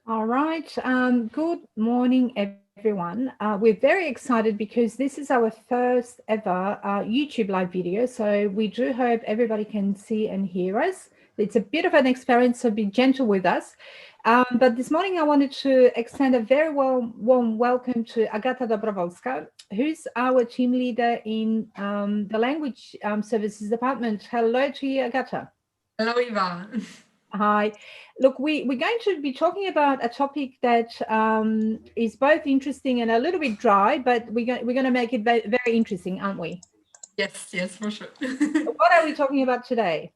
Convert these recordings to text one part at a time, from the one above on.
All right. Good morning, everyone. We're very excited because this is our first ever YouTube live video. So we do hope everybody can see and hear us. It's a bit of an experience, so be gentle with us. But this morning, I wanted to extend a very warm welcome to Agata Dobrowolska, who's our team leader in the Language Services Department. Hello to you, Agata. Hello, Eva. Hi. Look, we're going to be talking about a topic that is both interesting and a little bit dry, but we're going to make it very interesting, aren't we? Yes, yes, for sure. What are we talking about today?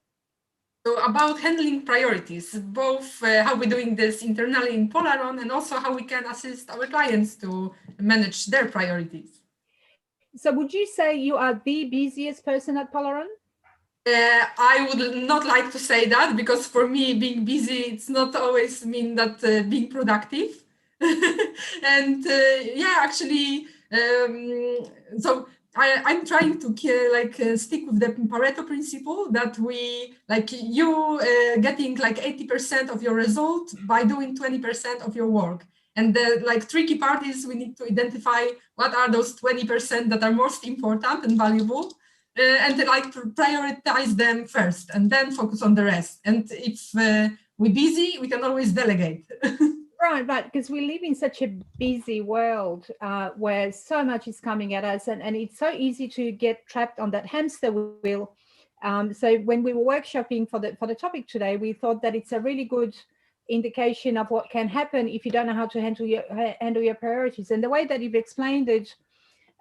So about handling priorities, both how we're doing this internally in Polaron and also how we can assist our clients to manage their priorities. So, would you say you are the busiest person at Polaron? I would not like to say that because for me, being busy, it's not always mean that being productive. And yeah, actually, so I'm trying to stick with the Pareto principle that we like you getting like 80% of your result by doing 20% of your work. And the like tricky part is we need to identify what are those 20% that are most important and valuable and like prioritize them first and then focus on the rest. And if we're busy, we can always delegate. Right, because we live in such a busy world where so much is coming at us, and it's so easy to get trapped on that hamster wheel. So when we were workshopping for the topic today, we thought that it's a really good indication of what can happen if you don't know how to handle your priorities. And the way that you've explained it,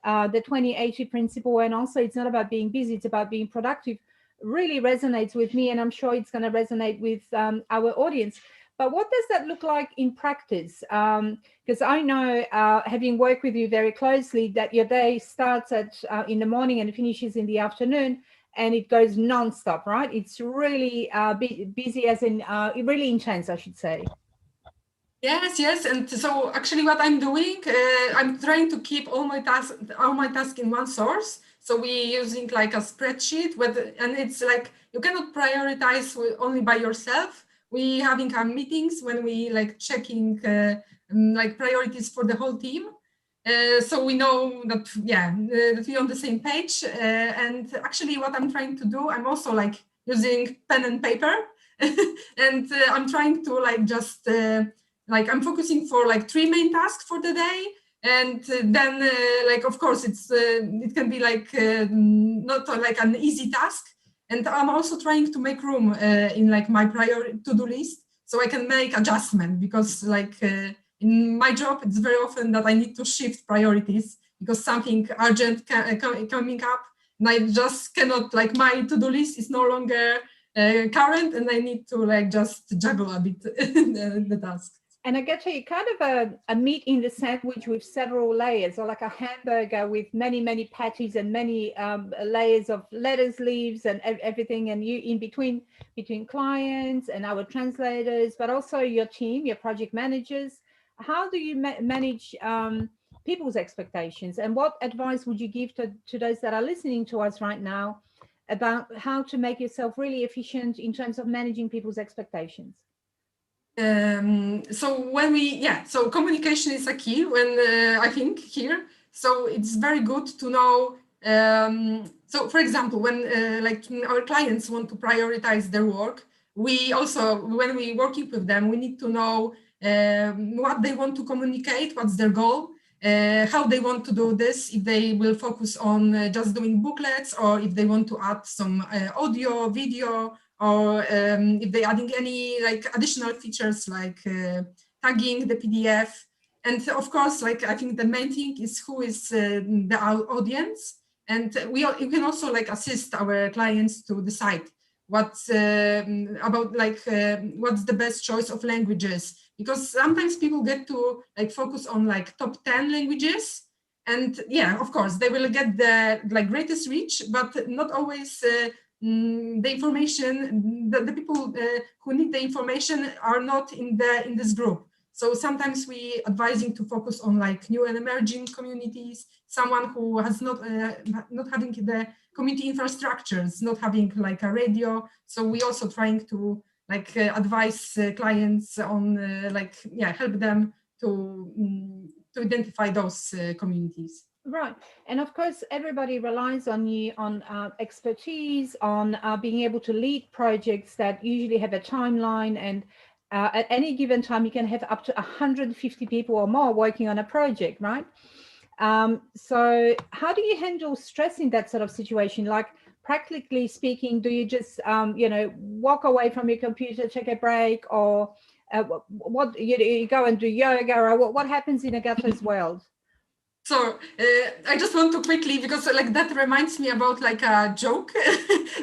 the 2080 principle, and also it's not about being busy, it's about being productive, really resonates with me, and I'm sure it's going to resonate with our audience. But what does that look like in practice? Because I know, having worked with you very closely, that your day starts at in the morning and finishes in the afternoon, and it goes non-stop, right? It's really busy, as in really intense, I should say. Yes, yes. And so actually what I'm doing, I'm trying to keep all my tasks in one source. So we using like a spreadsheet and it's like you cannot prioritize only by yourself. We having our meetings when we like checking like priorities for the whole team. So we know that, yeah, that we're on the same page. And actually what I'm trying to do, I'm also like using pen and paper and I'm trying to like just like I'm focusing for like three main tasks for the day, and then like of course it can be like not like an easy task, and I'm also trying to make room in like my prior to-do list so I can make adjustment because like in my job it's very often that I need to shift priorities because something urgent coming up and I just cannot like my to-do list is no longer current and I need to like just juggle a bit the task. And I get you kind of a meat in the sandwich with several layers, or like a hamburger with many patties and many layers of lettuce leaves and everything, and you in between clients and our translators, but also your team, your project managers. How do you manage people's expectations, and what advice would you give to those that are listening to us right now about how to make yourself really efficient in terms of managing people's expectations? So when we so communication is a key when I think here, so it's very good to know so for example when like our clients want to prioritize their work, we also when we working with them we need to know what they want to communicate, what's their goal, how they want to do this, if they will focus on just doing booklets or if they want to add some audio video or if they're adding any like additional features like tagging the PDF. And of course, like I think the main thing is who is the audience. And you can also like assist our clients to decide what's about like what's the best choice of languages, because sometimes people get to like focus on like top 10 languages, and yeah, of course they will get the like greatest reach, but not always the information, the people who need the information are not in this group. So sometimes we advising to focus on like new and emerging communities, someone who has not having the community infrastructures, not having like a radio. So we also trying to like advise clients on help them to identify those communities. Right. And of course, everybody relies on you on expertise, on being able to lead projects that usually have a timeline. And at any given time, you can have up to 150 people or more working on a project, right? So how do you handle stress in that sort of situation? Like, practically speaking, do you just, walk away from your computer, take a break, or what you go and do yoga, or what happens in Agata's world? So I just want to quickly, because like that reminds me about like a joke,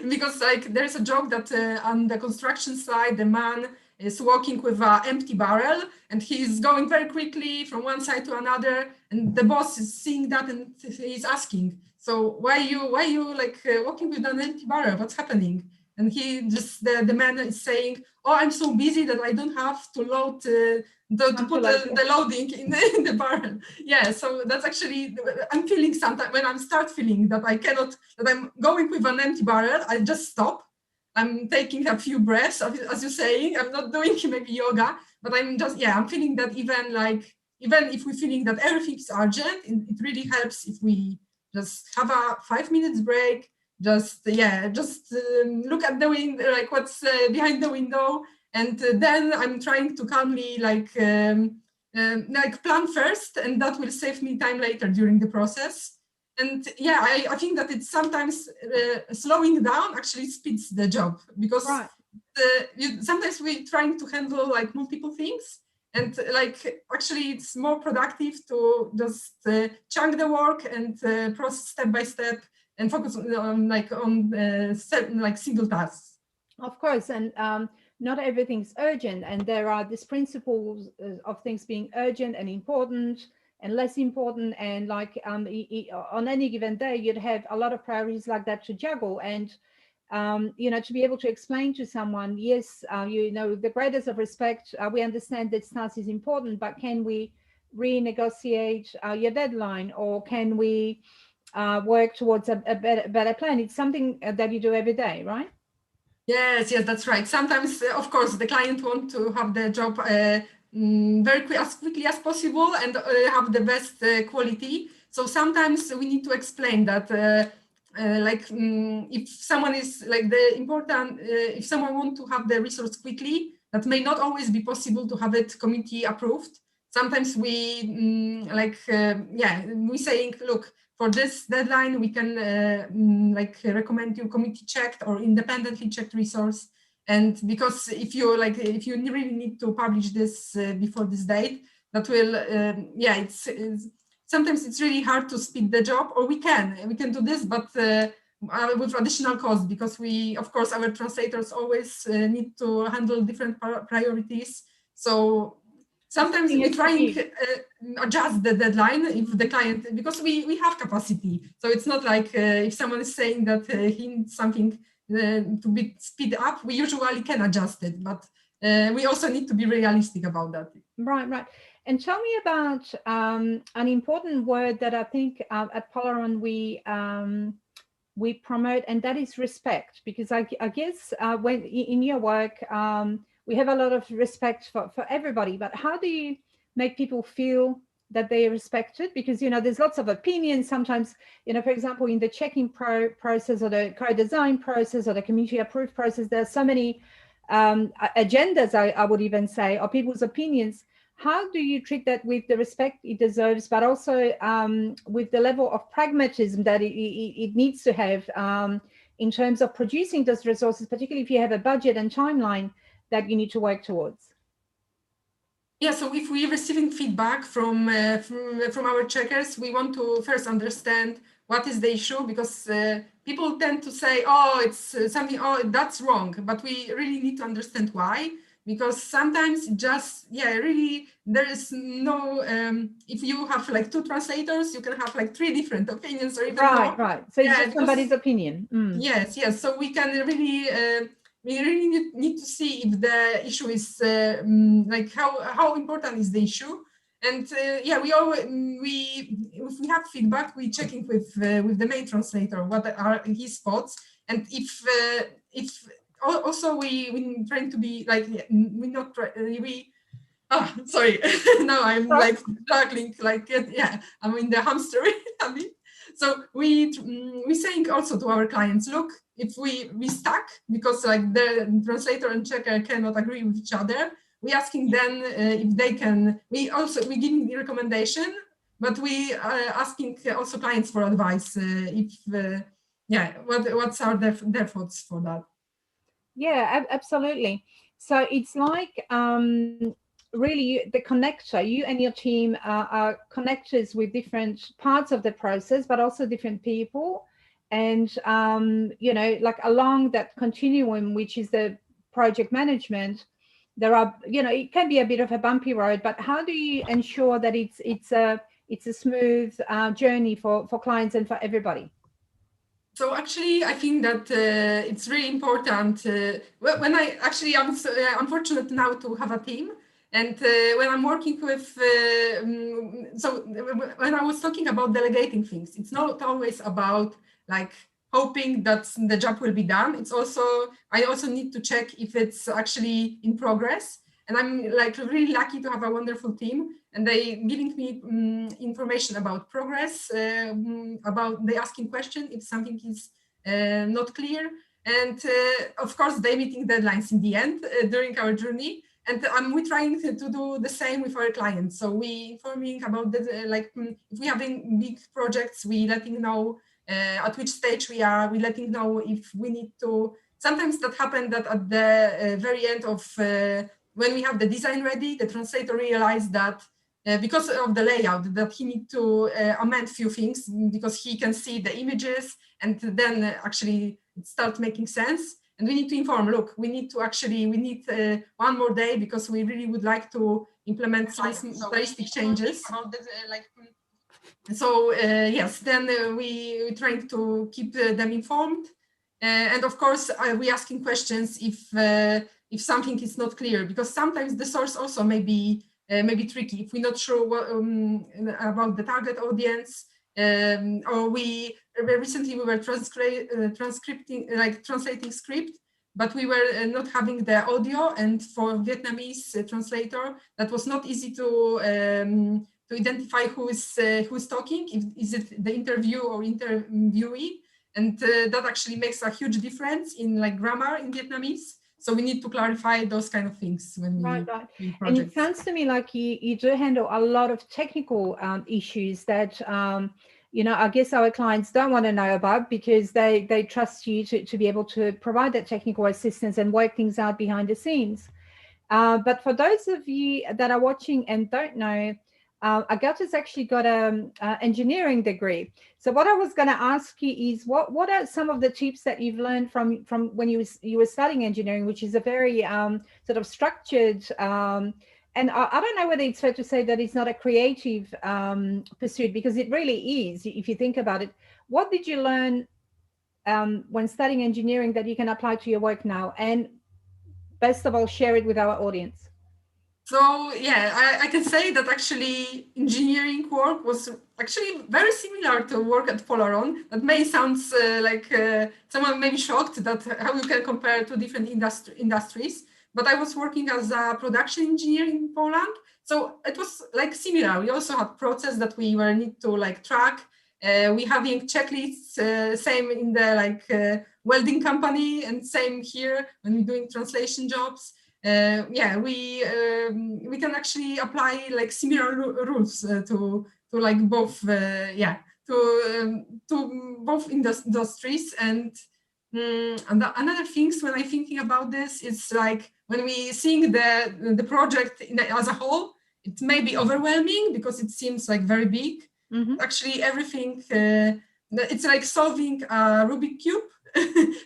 because like there's a joke that on the construction side, the man is walking with an empty barrel and he's going very quickly from one side to another, and the boss is seeing that and he's asking, so why you like walking with an empty barrel? What's happening? And he just the man is saying, oh, I'm so busy that I don't have to load. To put the loading in the barrel. Yeah, so that's actually, I'm feeling sometimes when I start feeling that that I'm going with an empty barrel, I just stop. I'm taking a few breaths, as you're saying. I'm not doing maybe yoga, but I'm just, yeah, I'm feeling that even if we're feeling that everything is urgent, it really helps if we just have a 5 minutes break, just look at the window, like what's behind the window, and then I'm trying to calmly plan first, and that will save me time later during the process. And yeah, I think that it's sometimes slowing down actually speeds the job, because right. Sometimes we're trying to handle like multiple things, and like actually it's more productive to just chunk the work and process step by step and focus on single tasks. Of course, and not everything's urgent, and there are these principles of things being urgent and important and less important, and like on any given day you'd have a lot of priorities like that to juggle, and to be able to explain to someone, yes, the greatest of respect, we understand that task is important, but can we renegotiate your deadline, or can we work towards a better plan? It's something that you do every day, right? Yes, that's right. Sometimes, of course, the client wants to have the job as quickly as possible and have the best quality. So sometimes we need to explain that, if someone is like the important, if someone wants to have the resource quickly, that may not always be possible to have it committee approved. Sometimes we saying, look, for this deadline, we can recommend you committee checked or independently checked resource. And because if you really need to publish this before this date, that will, sometimes it's really hard to speed the job, or we can do this, but with additional cost, because of course, our translators always need to handle different priorities. So sometimes we trying adjust the deadline if the client, because we have capacity. So it's not like if someone is saying that he needs something to be speed up, we usually can adjust it, but we also need to be realistic about that. Right. And tell me about an important word that I think at Polaron we promote, and that is respect, because I guess when in your work, we have a lot of respect for everybody, but how do you make people feel that they are respected? Because, there's lots of opinions sometimes, for example, in the checking process or the co-design process or the community approved process, there are so many agendas, I would even say, or people's opinions. How do you treat that with the respect it deserves, but also with the level of pragmatism that it needs to have in terms of producing those resources, particularly if you have a budget and timeline that you need to work towards? Yeah, so if we're receiving feedback from our checkers, we want to first understand what is the issue, because people tend to say, oh, it's something, oh, that's wrong, but we really need to understand why. Because sometimes just, really, there is no, if you have like two translators, you can have like three different opinions or even more. Right. So it's just somebody's opinion. Yes. So we can really, we really need to see if the issue is like how important is the issue. And if we have feedback, we checking with the main translator what are his thoughts, and if also we trying to be like, we not try, we sorry. Now I'm like struggling, like, yeah, I'm in the hamster. I mean, so we saying also to our clients, look, if we stuck because like the translator and checker cannot agree with each other, we asking them if they can. We giving the recommendation, but we asking also clients for advice, if yeah, what's are their thoughts for that. Yeah, absolutely. So it's like really the connector. You and your team are connectors with different parts of the process, but also different people. And like along that continuum, which is the project management, there are, it can be a bit of a bumpy road. But how do you ensure that it's a smooth journey for clients and for everybody? So actually, I think that it's really important. When I actually, I'm unfortunate now to have a team, and when I'm working with, when I was talking about delegating things, it's not always about like hoping that the job will be done. It's also, I also need to check if it's actually in progress. And I'm like really lucky to have a wonderful team, and they giving me information about progress, about they asking question if something is not clear, and of course they meeting deadlines in the end during our journey. And we trying to do the same with our clients. So we informing about the if we having big projects, we letting know at which stage we are. We letting know if we need to. Sometimes that happen that at the very end of when we have the design ready, the translator realized that because of the layout that he need to amend few things because he can see the images, and then actually it start making sense. And we need to inform, look, we need one more day because we really would like to implement some stylistic changes. So yes, then we trying to keep them informed, and of course we asking questions if something is not clear, because sometimes the source also may be tricky if we're not sure what, about the target audience, or we recently we were transcripting, like translating script, but we were not having the audio, and for Vietnamese translator that was not easy to identify who is talking, is it the interview or interviewee, and that actually makes a huge difference in like grammar in Vietnamese. So we need to clarify those kind of things when Right, we right. do And it projects. sounds to me like you do handle a lot of technical issues that, I guess our clients don't want to know about because they trust you to be able to provide that technical assistance and work things out behind the scenes. But for those of you that are watching and don't know, Agata's actually got a engineering degree. So what I was going to ask you is, what are some of the tips that you've learned from when you were studying engineering, which is a very sort of structured, and I don't know whether it's fair to say that it's not a creative pursuit, because it really is if you think about it. What did you learn when studying engineering that you can apply to your work now? And best of all, share it with our audience. So yeah, I can say that actually engineering work was actually very similar to work at Polaron. That may sound like someone may be shocked that how you can compare two different industries. But I was working as a production engineer in Poland, so it was like similar. We also had process that we were need to like track. We having checklists, same in the like welding company, and same here when we're doing translation jobs. Yeah, we can actually apply like similar rules to like both yeah, to both industries. And another things when I thinking about this is like when we seeing the project as a whole, it may be overwhelming because it seems like very big. Mm-hmm. Actually everything it's like solving a Rubik cube.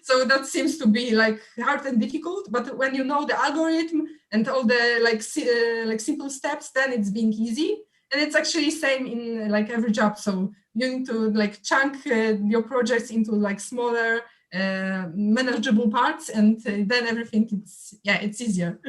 So that seems to be like hard and difficult, but when you know the algorithm and all the like simple steps, then it's being easy. And it's actually same in like every job. So you need to like chunk your projects into like smaller manageable parts, and then everything it's easier.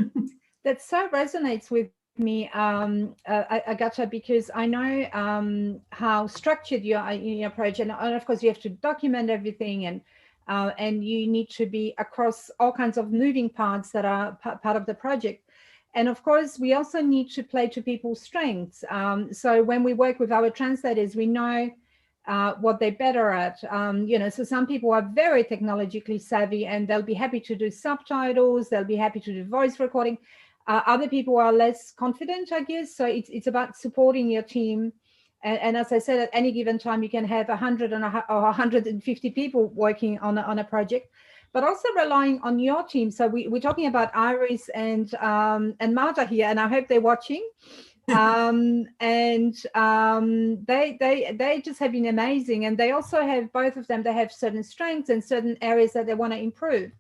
That so resonates with me, Agata, because I know how structured you are in your approach, and of course you have to document everything, and and you need to be across all kinds of moving parts that are part of the project. And of course, we also need to play to people's strengths. So when we work with our translators, we know what they're better at. So some people are very technologically savvy and they'll be happy to do subtitles, they'll be happy to do voice recording. Other people are less confident, I guess. So it's about supporting your team. And as I said, at any given time, you can have 100 or 150 people working on a project, but also relying on your team. So we're talking about Iris and Marta here, and I hope they're watching. They just have been amazing, and they also have, both of them, they have certain strengths and certain areas that they want to improve.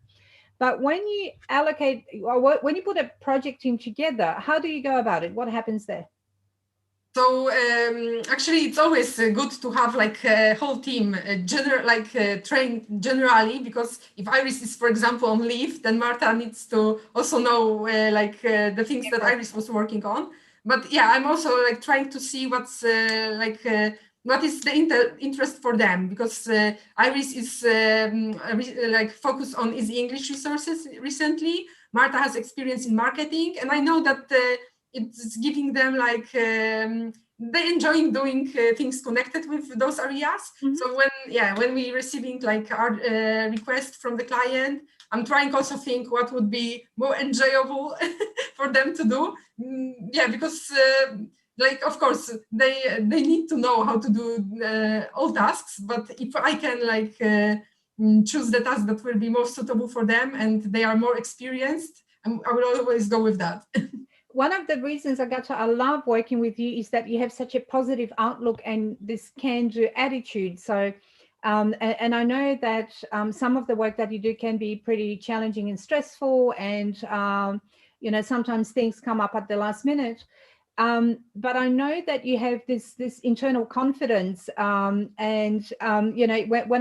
But when you allocate, or when you put a project team together, how do you go about it? What happens there? So actually, it's always good to have like a whole team, trained generally, because if Iris is, for example, on leave, then Marta needs to also know the things that Iris was working on. But yeah, I'm also like trying to see what's what is the interest for them, because Iris is focused on easy English resources recently. Marta has experience in marketing, and I know that it's giving them they enjoying doing things connected with those areas. Mm-hmm. So when we receiving like our request from the client, I'm trying also think what would be more enjoyable for them to do. Because of course they need to know how to do all tasks, but if I can choose the task that will be more suitable for them and they are more experienced, I will always go with that. One of the reasons, Agata, I love working with you is that you have such a positive outlook and this can-do attitude. So, and I know that some of the work that you do can be pretty challenging and stressful, and sometimes things come up at the last minute. But I know that you have this internal confidence, when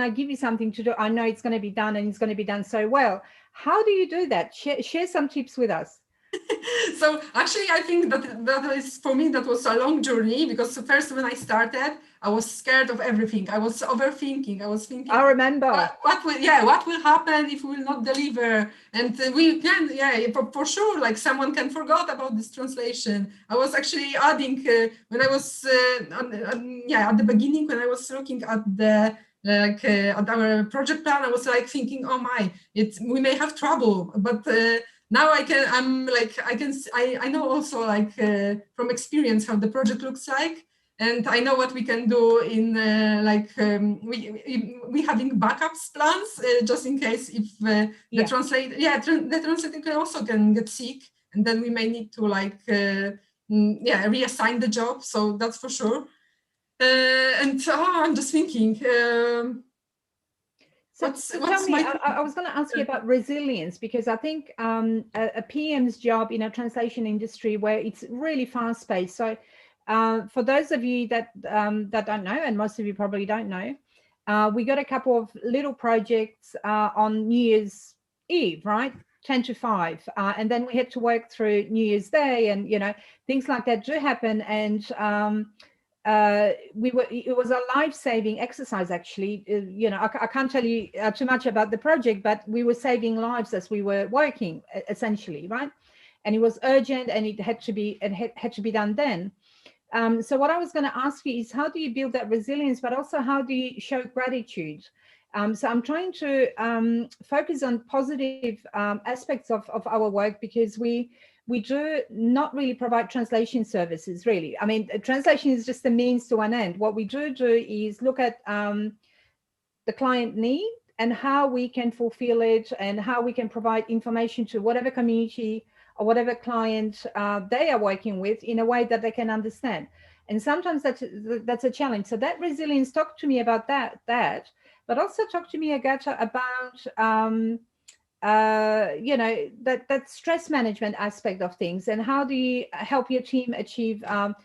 I give you something to do, I know it's going to be done, and it's going to be done so well. How do you do that? Share some tips with us. So actually, I think that is, for me, that was a long journey, because first when I started, I was scared of everything. I was overthinking. I was thinking, I remember what will happen if we will not deliver? And we can, for sure, like someone can forget about this translation. I was actually adding when I was at the beginning, when I was looking at the at our project plan, I was like thinking, oh my, we may have trouble, but now I know also from experience how the project looks like, and I know what we can do in we having backups plans just in case if the translator can also get sick, and then we may need to reassign the job. So that's for sure. I'm just thinking. So tell me, I was going to ask you about resilience, because I think a PM's job in a translation industry where it's really fast paced. So for those of you that don't know, and most of you probably don't know, we got a couple of little projects on New Year's Eve, right? 10 to 5. And then we had to work through New Year's Day, and, things like that do happen. And it was a life-saving exercise, actually. I can't tell you too much about the project, but we were saving lives as we were working, essentially, right? And it was urgent, and it had to be done then. So what I was going to ask you is, how do you build that resilience, but also how do you show gratitude? So I'm trying to focus on positive aspects of our work, because we do not really provide translation services, really. I mean, translation is just a means to an end. What we do is look at the client need and how we can fulfill it, and how we can provide information to whatever community or whatever client they are working with in a way that they can understand. And sometimes that's a challenge. So that resilience, talk to me about that, but also talk to me, Agata, about that stress management aspect of things, and how do you help your team achieve a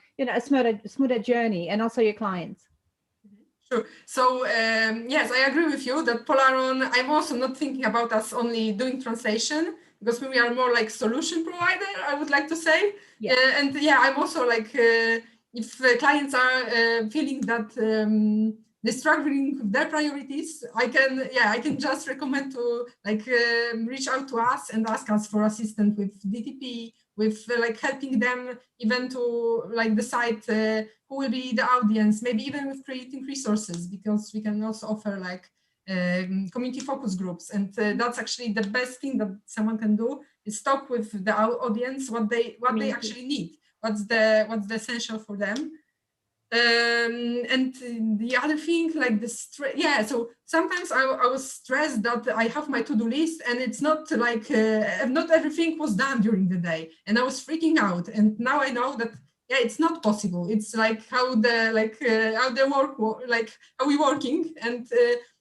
smoother journey, and also your clients. Sure. So yes, I agree with you that Polaron, I'm also not thinking about us only doing translation, because we are more like solution provider, I would like to say. Yeah. I'm also like, if clients are feeling that they're struggling with their priorities, I can just recommend to reach out to us and ask us for assistance with DTP, with like helping them even to like decide who will be the audience, maybe even with creating resources, because we can also offer like community focus groups, and that's actually the best thing that someone can do, is talk with the audience what they actually need, what's the essential for them. And the other thing, like the stress, so sometimes I was stressed that I have my to-do list and it's not like not everything was done during the day, and I was freaking out. And now I know that it's not possible. It's like how the work, like how we working, and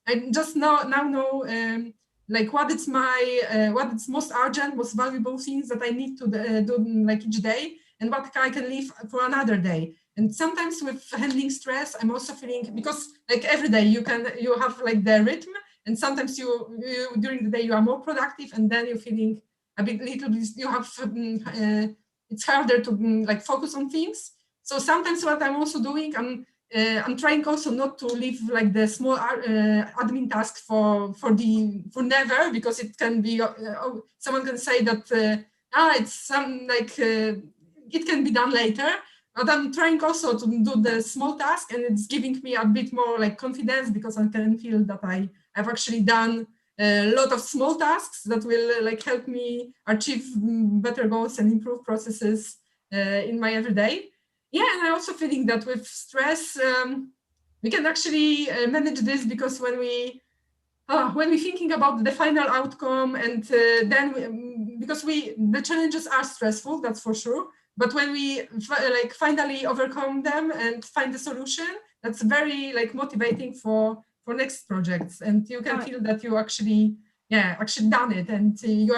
I just now know like what is my what is most urgent, most valuable things that I need to do like each day, and what I can leave for another day. And sometimes with handling stress, I'm also feeling, because like every day you have like the rhythm, and sometimes you during the day you are more productive, and then you're feeling little bit, you have it's harder to like focus on things. So sometimes what I'm also doing, I'm trying also not to leave like the small admin task for never, because it can be someone can say that it's some like it can be done later. But I'm trying also to do the small task, and it's giving me a bit more like confidence, because I can feel that I have actually done a lot of small tasks that will like help me achieve better goals and improve processes in my everyday. Yeah, and I also feeling that with stress, we can actually manage this, because when we're thinking about the final outcome, and then because the challenges are stressful, that's for sure. But when we like finally overcome them and find a solution, that's very like motivating for next projects, and you can feel that you actually done it, and you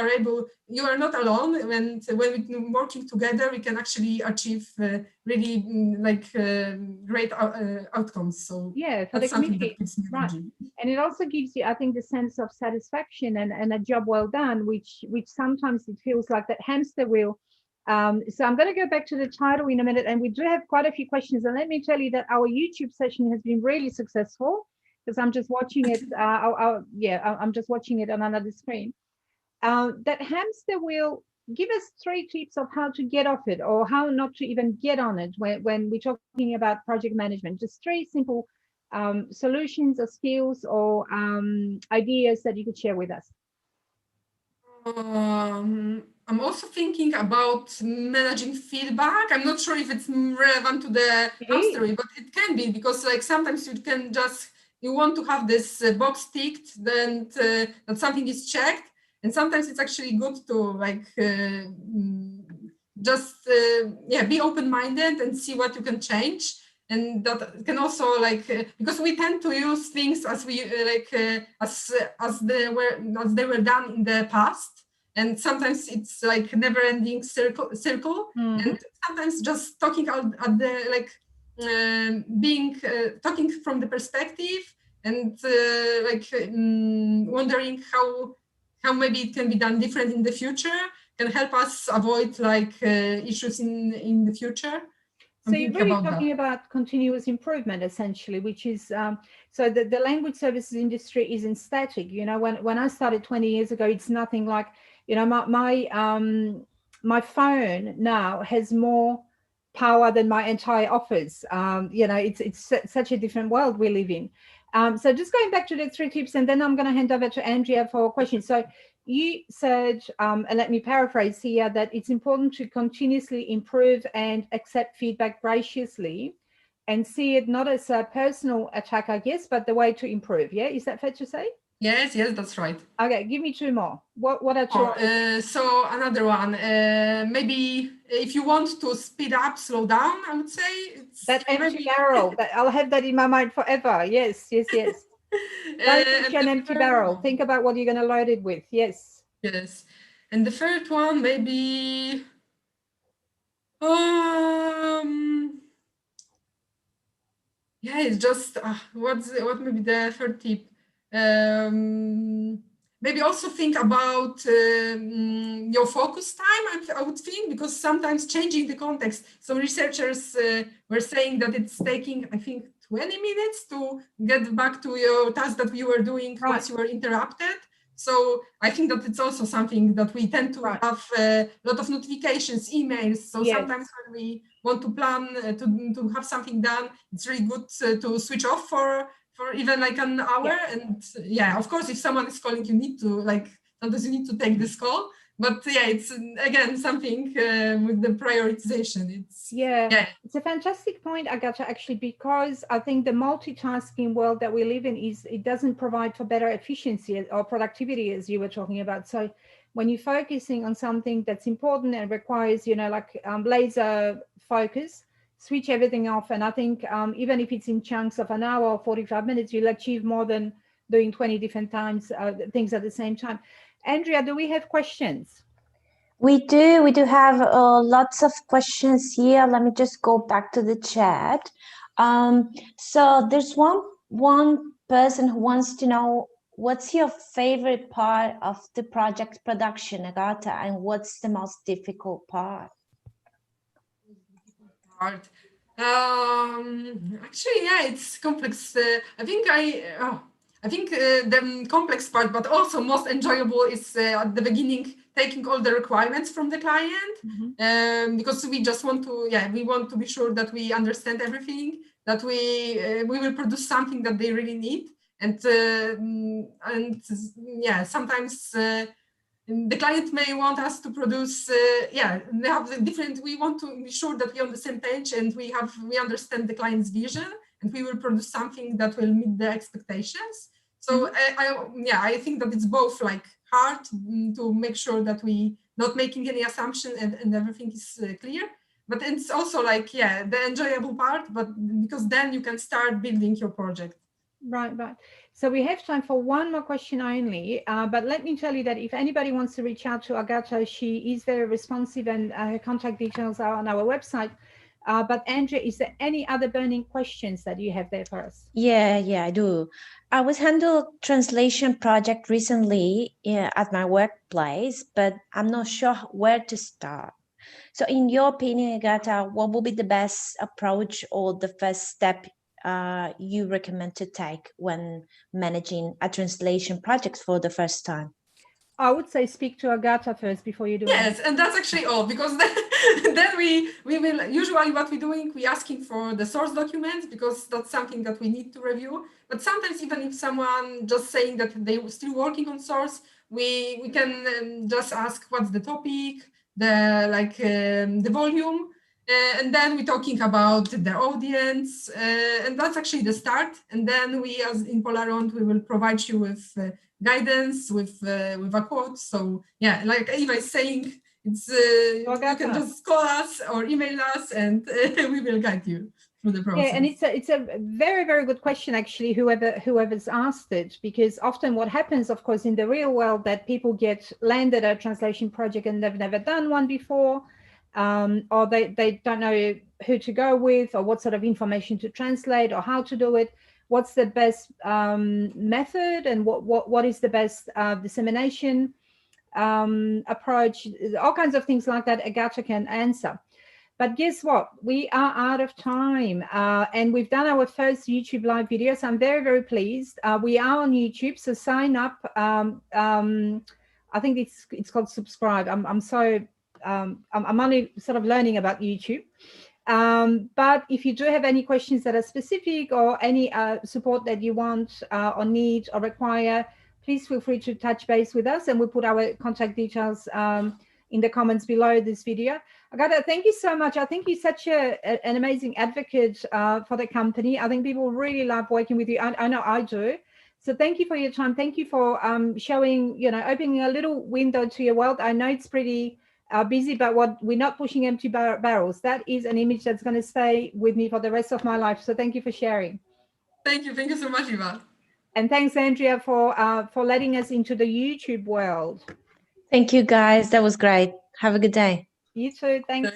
are not alone. And when we're working together, we can actually achieve really great outcomes. So for that's the something community, that gives me right? energy. And it also gives you, I think, the sense of satisfaction and a job well done, which sometimes it feels like that hamster wheel. So I'm going to go back to the title in a minute, and we do have quite a few questions. And let me tell you that our YouTube session has been really successful, because I'm just watching it. I'm just watching it on another screen. That hamster wheel. Give us 3 tips of how to get off it, or how not to even get on it when we're talking about project management. Just 3 simple solutions or skills or ideas that you could share with us. I'm also thinking about managing feedback. I'm not sure if it's relevant to the hamster wheel, but it can be, because like sometimes you want to have this box ticked, then that something is checked, and sometimes it's actually good to like be open-minded and see what you can change. And that can also because we tend to use things as we as they were done in the past, and sometimes it's like never-ending circle. Mm-hmm. And sometimes just talking out at the being talking from the perspective, and wondering how maybe it can be done different in the future, can help us avoid issues in the future. So you're really talking about continuous improvement, essentially, which is so the language services industry isn't static. You know, when I started 20 years ago, it's nothing like, you know, my phone now has more power than my entire office. You know, it's such a different world we live in. So just going back to the 3 tips, and then I'm going to hand over to Andrea for a question. So you said, and let me paraphrase here, that it's important to continuously improve and accept feedback graciously, and see it not as a personal attack, I guess, but the way to improve. Yeah, is that fair to say? Yes, that's right. Okay, give me 2 more. What are 2? So another one, maybe if you want to speed up, slow down, I would say. It's that empty barrel. I'll have that in my mind forever. Yes. Don't reach an empty barrel. Think about what you're going to load it with. Yes. Yes. And the third one, maybe it's just what maybe the third tip. maybe also think about your focus time, I would think, because sometimes changing the context. Some researchers were saying that it's taking, I think, 20 minutes to get back to your task that you were doing once you were interrupted. So I think that it's also something that we tend to have a lot of notifications, emails. So sometimes when we want to plan to have something done, it's really good to switch off for even like an hour. And yeah, of course, if someone is calling, you need to sometimes you need to take this call. But yeah, it's again something with the prioritization. It's a fantastic point, Agata, actually, because I think the multitasking world that we live in it doesn't provide for better efficiency or productivity, as you were talking about. So when you're focusing on something that's important and requires, laser focus, switch everything off. And I think even if it's in chunks of an hour or 45 minutes, you'll achieve more than doing 20 different things at the same time. Andrea, do we have questions? We do have lots of questions here. Let me just go back to the chat. So there's one person who wants to know, what's your favorite part of the project production, Agata, and what's the most difficult part? Actually, yeah, it's complex. I think the complex part, but also most enjoyable, is at the beginning, taking all the requirements from the client, because we just want to, we want to be sure that we understand everything, that we will produce something that they really need, and sometimes. The client may want us to produce, they have the different, we want to be sure that we're on the same page and we understand the client's vision, and we will produce something that will meet the expectations. So I think that it's both like hard to make sure that we not making any assumption and everything is clear, but it's also like, the enjoyable part, but because then you can start building your project. Right. So we have time for one more question only, but let me tell you that if anybody wants to reach out to Agata, she is very responsive, and her contact details are on our website. But Andrea, is there any other burning questions that you have there for us? Yeah, I do. I was handled translation project recently at my workplace, but I'm not sure where to start. So in your opinion, Agata, what will be the best approach or the first step you recommend to take when managing a translation project for the first time? I would say speak to Agata first before you do it. Yes, and that's actually all, because then we will, usually what we're doing, we're asking for the source documents, because that's something that we need to review. But sometimes even if someone just saying that they were still working on source, we can just ask what's the topic, the volume, and then we're talking about the audience, and that's actually the start. And then we, as in Polarond, we will provide you with guidance, with a quote. So like Eva is saying, it's you can just call us or email us, and we will guide you through the process. Yeah, and it's a very, very good question, actually, whoever's asked it, because often what happens, of course, in the real world, that people get landed a translation project and they've never done one before, or they don't know who to go with, or what sort of information to translate, or how to do it, what's the best method, and what is the best dissemination approach, all kinds of things like that Agata can answer. But guess what? We are out of time, and we've done our first YouTube live video, so I'm very, very pleased. We are on YouTube, so sign up. I think it's called subscribe. I'm only sort of learning about YouTube. But if you do have any questions that are specific, or any support that you want or need or require, please feel free to touch base with us, and we'll put our contact details in the comments below this video. Agata, thank you so much. I think you're such an amazing advocate for the company. I think people really love working with you. I know I do. So thank you for your time. Thank you for showing, opening a little window to your world. I know it's pretty busy, but we're not pushing empty barrels. That is an image that's going to stay with me for the rest of my life. So thank you for sharing. Thank you so much, Eva. And thanks, Andrea, for letting us into the YouTube world. Thank you, guys. That was great. Have a good day. You too. Thanks.